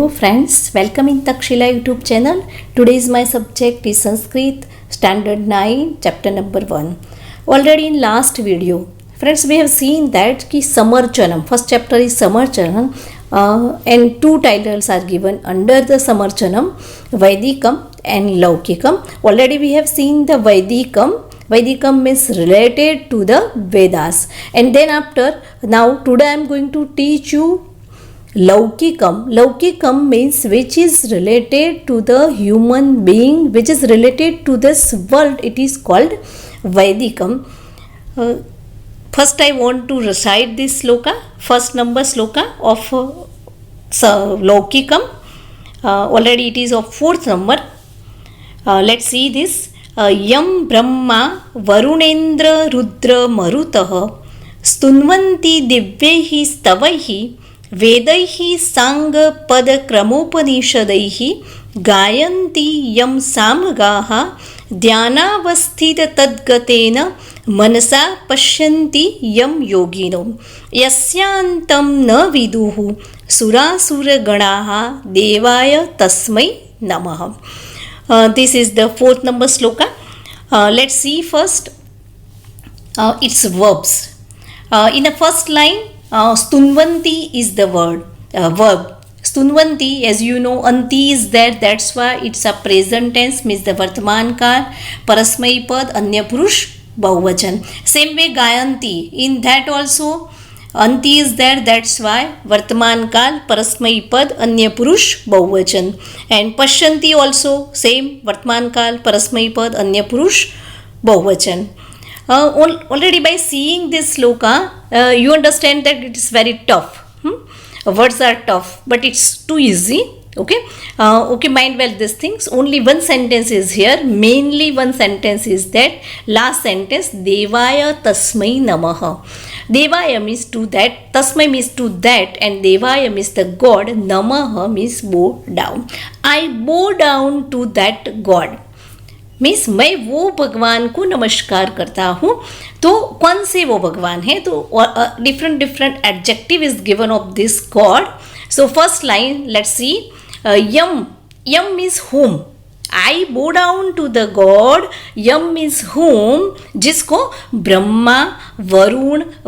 Hello friends, welcome in Takshila YouTube channel. Today's my subject is Sanskrit Standard 9 chapter number 1. Already in last video, friends, we have seen that ki Samarchanam, first chapter is Samarchanam and two titles are given under the Samarchanam, Vaidikam and Laukikam. Already we have seen the Vaidikam. Vaidikam is related to the Vedas, and then after, now today I am going to teach you Laukikam. Laukikam means which is related to the human being, which is related to this world. It is called Vaidikam. First I want to recite this sloka, first number sloka of Laukikam. Already it is of fourth number. Let's see this. Yam Brahma Varunendra Rudra Marutah Stunvanti Divyaihi Stavaihi Vedaihi Sang Pad Kramopanishadaihi Gayanti Yam Samagaha Dhyanavasthita Tadgatena Manasa Pashyanti Yam Yogino Yasyantam Na Viduhu Surasura Ganaha Devaya Tasmai Namaha. This is the fourth number sloka. Let's see first its verbs. In the first line, Stunvanti is the verb. Stunvanti, as you know, Anti is there, that's why it's a present tense, means the Vartaman Kal, Parasmai Pad, Anya Purush, Bahuvachan. Same way Gayanti, in that also Anti is there, that's why Vartaman Kal, Parasmai Pad, Anya Purush, Bahuvachan. And Pashyanti also, same Vartaman Kal, Parasmai Pad, Anya Purush, Bahuvachan. Already by seeing this sloka, you understand that it is very tough. Words are tough, but it's too easy. Okay, mind well these things. Only one sentence is here. Mainly one sentence is that. Last sentence, Devaya Tasmai Namaha. Devaya means to that, Tasmai means to that, and Devaya means the God. Namaha means bow down. I bow down to that God. Means मैं वो भगवान को नमस्कार करता हूँ. तो कौन से वो भगवान है? तो different adjective is given of this God. So first line let's see. यम means whom. I bow down to the God. यम मीन्स होम, जिसको Brahma,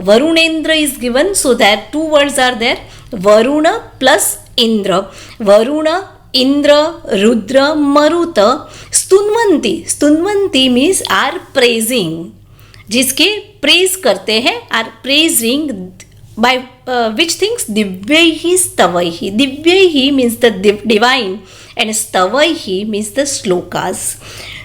Varunendra is given. So that two words are there, Varuna plus Indra. Varuna, Indra, Rudra, Marut. स्तुन्वंती means are praising, जिसके praise करते हैं, are praising by which things? दिव्यैहि स्तवैहि. दिव्यैहि means the divine and stavaihi means the slokas.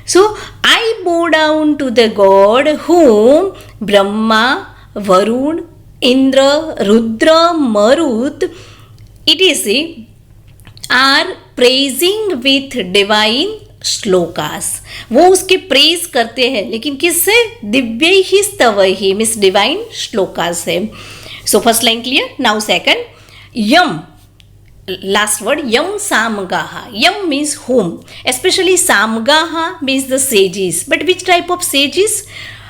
So I bow down to the God whom Brahma, Varun, Indra, Rudra, Marut, etc. are praising with divine shlokas. वो उसके praise करते हैं, लेकिन किससे? दिव्यैहि स्तवैहि मीन्स डिवाइन श्लोकास है. So first line clear. Now second, यम, last word, Yam Samgaha. Yam means whom. Especially Samgaha means the sages. But which type of sages?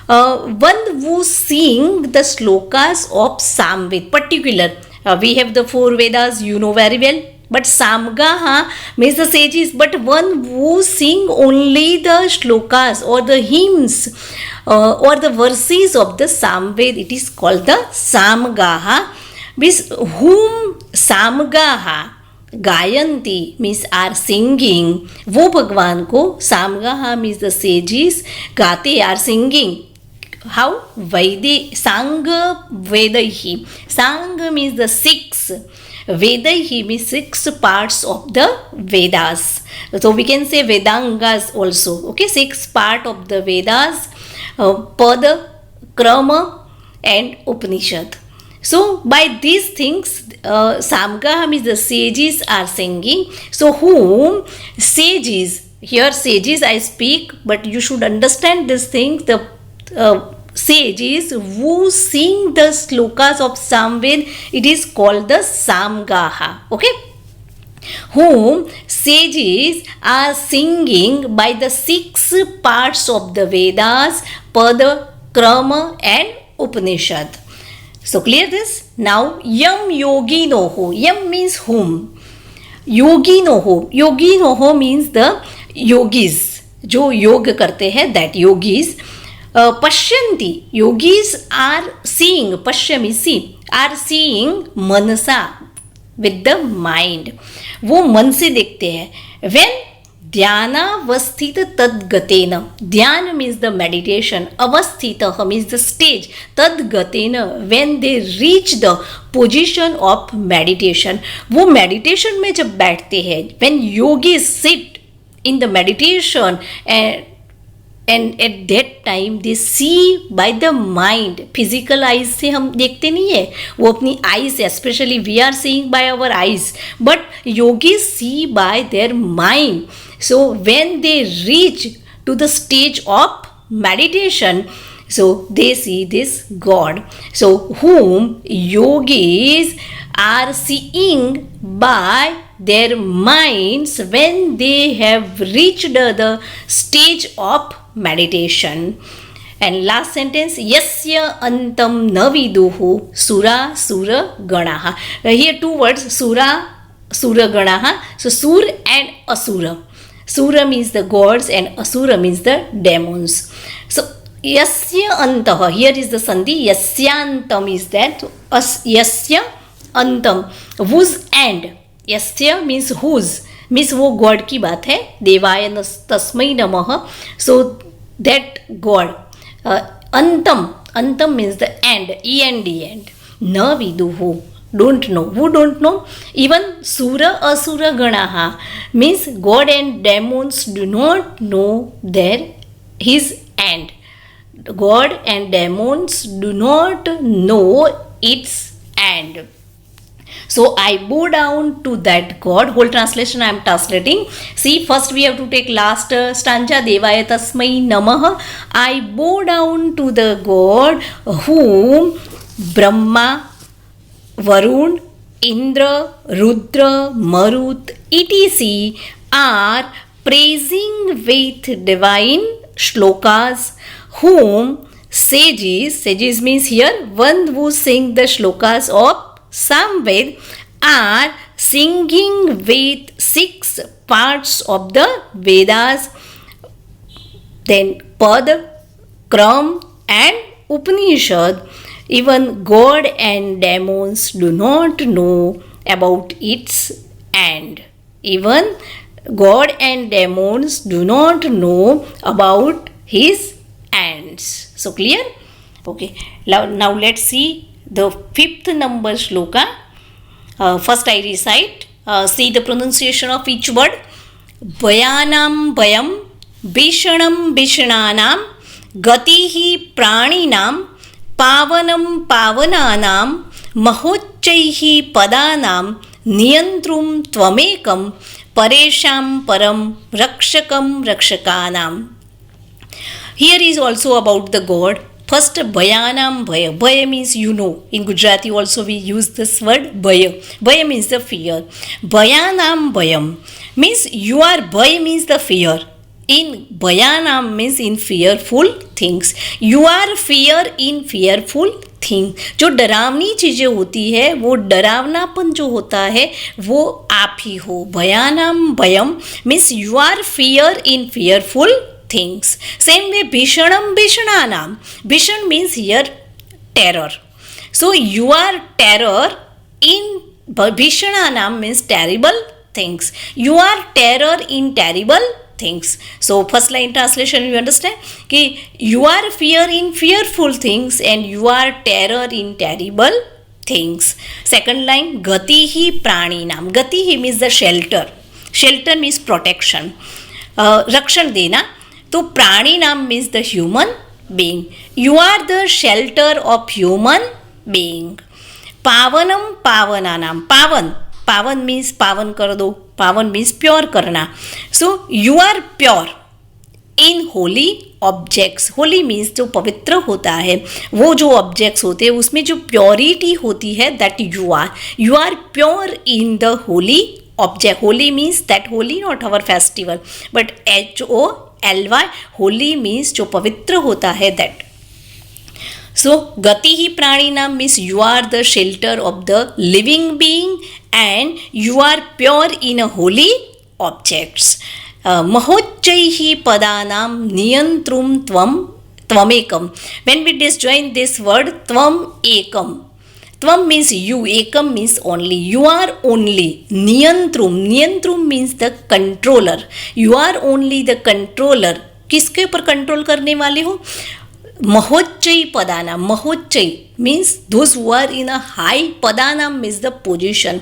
One who sing the slokas of Samved. Particular. We have the four Vedas, you know very well. But Samgaha means the sages. But one who sing only the slokas or the hymns or the verses of the Samved. It is called the Samgaha. Means whom Samgaha गायंती means are singing. वो भगवान को सामगाहा means the sages गाते, are singing. How? वैदे सांग वेदैहि. सांग मीन्स द सिक्स. वेदैहि means six parts of the Vedas. So we can say Vedangas also. Okay, six part of the Vedas, Pada, Krama and Upanishad. So by these things, Samgaha means the sages are singing. So whom? Sages. Here sages I speak, but you should understand this thing. The sages who sing the slokas of Samved, it is called the Samgaha. Okay? Whom sages are singing by the six parts of the Vedas, Pada, Krama and Upanishad. So clear this? Now, yam yoginoho. Yam means whom. योगिनो means the yogis, जो योग करते हैं, that yogis. पश्यन्ति, yogis are seeing, पश्यमि see, are seeing मनसा, with the mind, वो मन से देखते हैं. व्हेन ध्यानावस्थित तद्गतेन, ध्यान मीन्स द मेडिटेशन, अवस्थित मीन्स द स्टेज, तद्गतेन when they reach the position of meditation, वो मेडिटेशन में जब बैठते हैं, when yogi sit in the meditation and at that time they see by the mind. Physical eyes से हम देखते नहीं है, वो अपनी eyes, specially we are seeing by our eyes, but yogi see by their mind. So when they reach to the stage of meditation, so they see this God. So whom yogis are seeing by their minds when they have reached the stage of meditation. And last sentence, yasya antam na viduhu sura sura ganaha. Here two words, sura ganaha. So sur and asura. Sura means the gods and asura means the demons. So yasya antah, here is the sandhi, yasyantam is that, yasya antam, whose end, yasya means whose, means वो God की बात है, देवाय तस्मै नमः. So that God, antam means the end, end, na viduhu, don't know. Who don't know? Even Sura Asura Ganaha means God and demons do not know his end. God and demons do not know its end. So I bow down to that God. Whole translation I am translating. See, first we have to take last stanza, Devaya Tasmai Namah. I bow down to the God whom Brahma, Varun, Indra, Rudra, Marut, etc. are praising with divine shlokas, whom sages means here one who sing the shlokas of Samved, are singing with 6 parts of the Vedas, then Pad, Kram and Upanishad. Even God and demons do not know about its end. Even God and demons do not know about his ends. So clear? Okay. Now let's see the 5th number shloka. First I recite. See the pronunciation of each word. Bhayanam bhayam, Bhishanam bhishananam, Gatihi praninam, पावनं पावनानां महोच्चैः पदानां नियंत्रुं त्वमेकं परेशां परं रक्षकं रक्षकानां. Here is also about the God. First, Bhayanam Bhaya. Bhaya means you know. In Gujarati also we use this word Bhaya. Bhaya means the fear. Bhayanam Bhayam means you are, Bhaya means the fear. In Bhayanam means in fearful things. You are fear in fearful thing. जो डरावनी चीज़ें होती है, वो डरावनापन जो होता है, वो आप ही हो. भयानाम भयम means you are fear in fearful things. Same way Bhishanam Bhishananam. Bhishan means here terror. So you are terror in Bhishananam means terrible things. You are terror in terrible things. So first line translation you understand कि you are fear in fearful things and you are terror in terrible things. Second line gati hi prani naam. Gati hi means the shelter. Shelter means protection. रक्षण देना. तो प्राणी नाम means the human being. You are the shelter of human being. पावनम पावना नाम. पावन means पावन कर दो. पावन मीन्स प्योर करना. So you are pure in holy objects. Holy means जो पवित्र होता है, वो जो ऑब्जेक्ट्स होते हैं उसमें जो प्योरिटी होती है, that you are pure in the holy object. Holy means that holy, not our festival, but HOLY, holy means जो पवित्र होता है, that. So, Gati hi Pranina means you are the shelter of the living being and you are pure in a holy objects. Mahochaihi padanam niyantrum tvamekam. When we disjoin this word tvam ekam, tvam means you, ekam means only. You are only. Niyantrum means the controller. You are only the controller. किसके ऊपर control करने वाले हो? महोच्चय पदानाम. महोच्चय means those who are in a high. पदानाम means the position.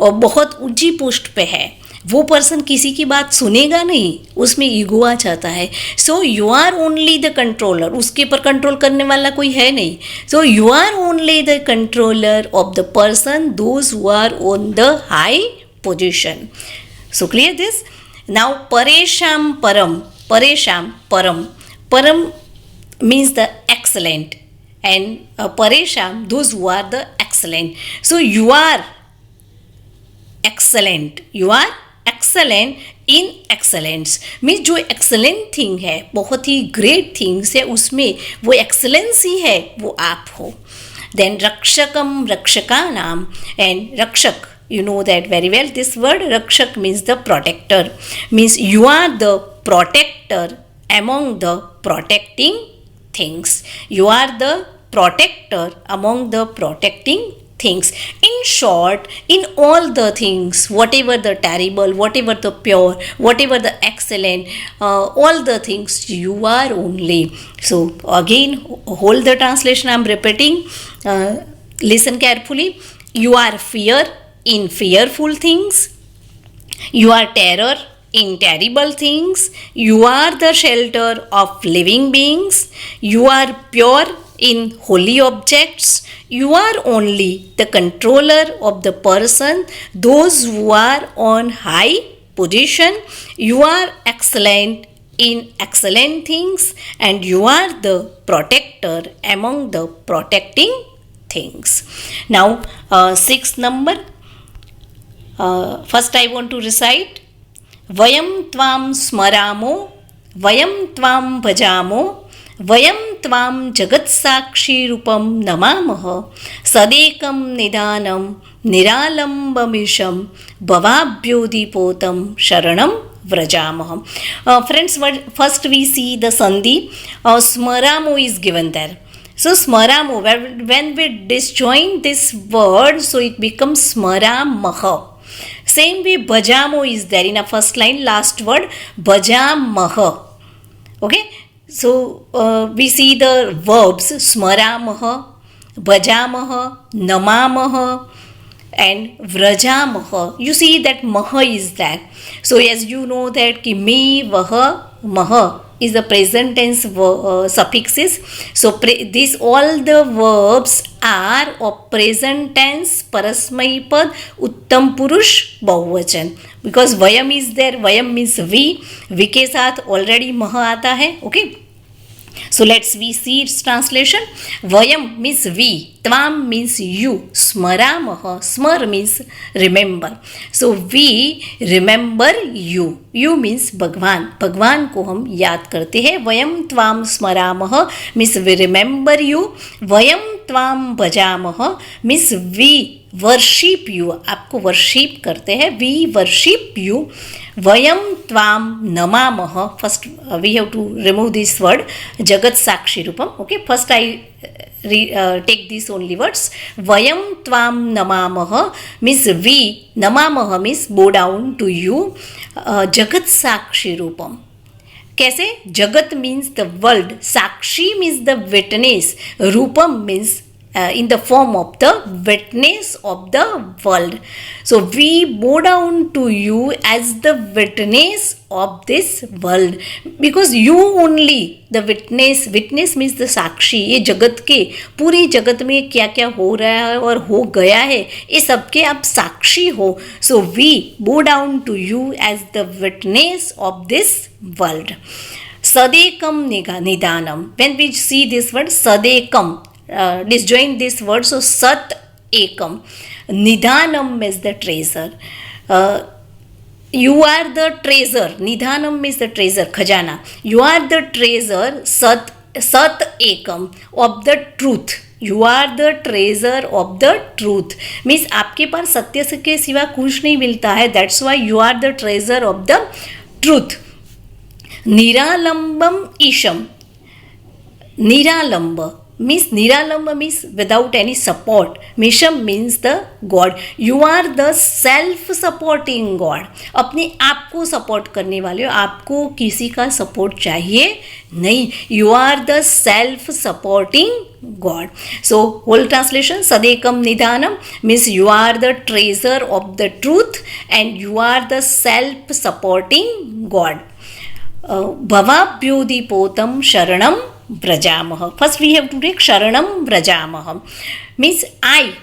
और बहुत ऊंची पोस्ट पे है वो पर्सन किसी की बात सुनेगा नहीं, उसमें ईगो आ जाता है. So you are only the controller. उसके ऊपर कंट्रोल करने वाला कोई है नहीं. So you are only the controller of the person those who are on the high position. So clear this. Now परेशाम परम. परेशाम परम. परम means the excellent, and paresham those who are the excellent. So you are excellent. You are excellent in excellence. means जो excellent thing है, बहुत ही great things है, उसमें वो excellency है, वो आप हो. Then rakshakam rakshakanam, and rakshak, you know that very well. This word rakshak means the protector. means you are the protector among the protecting things. You are the protector among the protecting things. In short, in all the things, whatever the terrible, whatever the pure, whatever the excellent, all the things you are only. So again, hold the translation. I am repeating. Listen carefully. You are fear in fearful things. You are terror in terrible things. You are the shelter of living beings. You are pure in holy objects. You are only the controller of the person, those who are on high position. You are excellent in excellent things, and you are the protector among the protecting things. Now, sixth number. First I want to recite. वयं त्वां स्मरामो, वयं त्वां भजामो, वयं त्वां जगत्साक्षीरूपं नमामः. सदेकं निदानं निरालम्बमीशं भवाभ्योदिपोतं शरणं व्रजामः. Friends, first we see the sandhi. Smaramo is given there. So smaramo, when we disjoin this word, so it becomes smaramaha. Same way bhajamo is there in a first line, last word bhajamaha. Okay, so we see the verbs smaramaha, bhajamaha, namamaha and vrajamaha. You see that maha is there. So as you know that ki me, vaha, maha is the present tense suffixes. So these all the verbs are of present tense parasmayi pad uttam purush bahuvachan. Because vayam is there, vayam means we के साथ already maha आता है. Okay, so let's we see its translation. Vayam means we, tvam means you, smaramaha, smar means remember. So we remember you. You means भगवान. भगवान को हम याद करते हैं. वयम त्वाम स्मरामः means we remember you. Vayam त्वाम भजामः means we worship you. आपको worship करते हैं. We worship you. Vayam त्वाम नमामः. First we have to remove this word jagat sakshi rupam. Okay, first I take these only words. Vayam tvam namamah means we, namamah means bow down to you. Jagat sakshi rupam. कैसे? जगत means the world, sakshi means the witness, rupam means in the form of the witness of the world. So we bow down to you as the witness of this world, because you only the witness. Witness means the साक्षी. ये जगत के, पूरी जगत में क्या क्या हो रहा है और हो गया है, ये सबके आप साक्षी हो. So we bow down to you as the witness of this world. Sadekam nidanam. When we see this word sadekam, disjoin this word, so sat ekam. Nidhanam means the treasure. You are the treasure. Nidhanam means the treasure, khajana. You are the treasure, sat ekam, of the truth. You are the treasure of the truth means आपके पास सत्य से के सिवा कुछ नहीं मिलता है, that's why you are the treasure of the truth. निरालंबम ईशम, निरालंब means without any support. Misham means the God. You are the self-supporting God. अपने आप को सपोर्ट करने वाले हो, आपको किसी का सपोर्ट चाहिए नहीं. You are the self-supporting God. So whole translation, Sadekam Nidhanam means you are the treasure of the truth and you are the self-supporting God. Bhavabhyodipotam Sharanam Vrajamah. First we have to take Sharanam Vrajamah. Means I,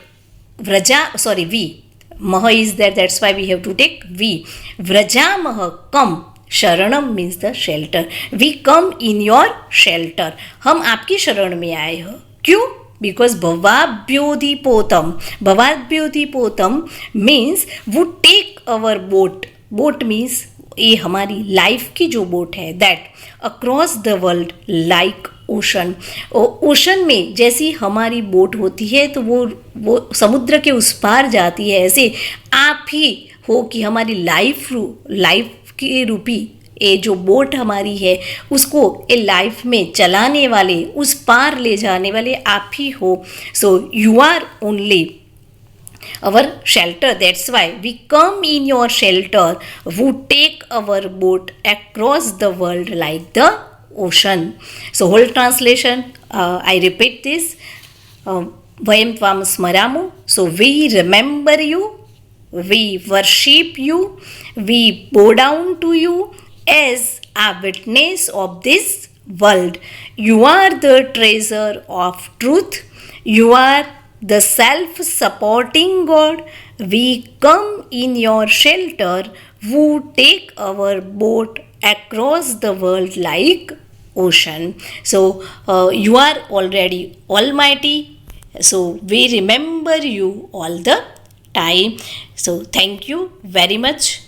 we. Maha is there, that's why we have to take we. Vrajamah, come. Sharanam means the shelter. We come in your shelter. हम आपकी शरण में आए हो. क्यों? Because Bhavabhyodipotam. Bhavabhyodipotam means वो take our boat. Boat means ये हमारी लाइफ की जो बोट है, that across the world like ocean. Ocean में जैसी हमारी बोट होती है तो वो समुद्र के उस पार जाती है, ऐसे आप ही हो कि हमारी लाइफ की रूपी ये जो बोट हमारी है उसको ए लाइफ में चलाने वाले, उस पार ले जाने वाले आप ही हो. So you are only our shelter, that's why we come in your shelter, who take our boat across the world like the ocean. So whole translation, I repeat this, vayam tvam smaramu, so we remember you, we worship you, we bow down to you as a witness of this world. You are the treasure of truth, you are the self-supporting God. We come in your shelter, who take our boat across the world like ocean. So you are already almighty, so we remember you all the time. So thank you very much.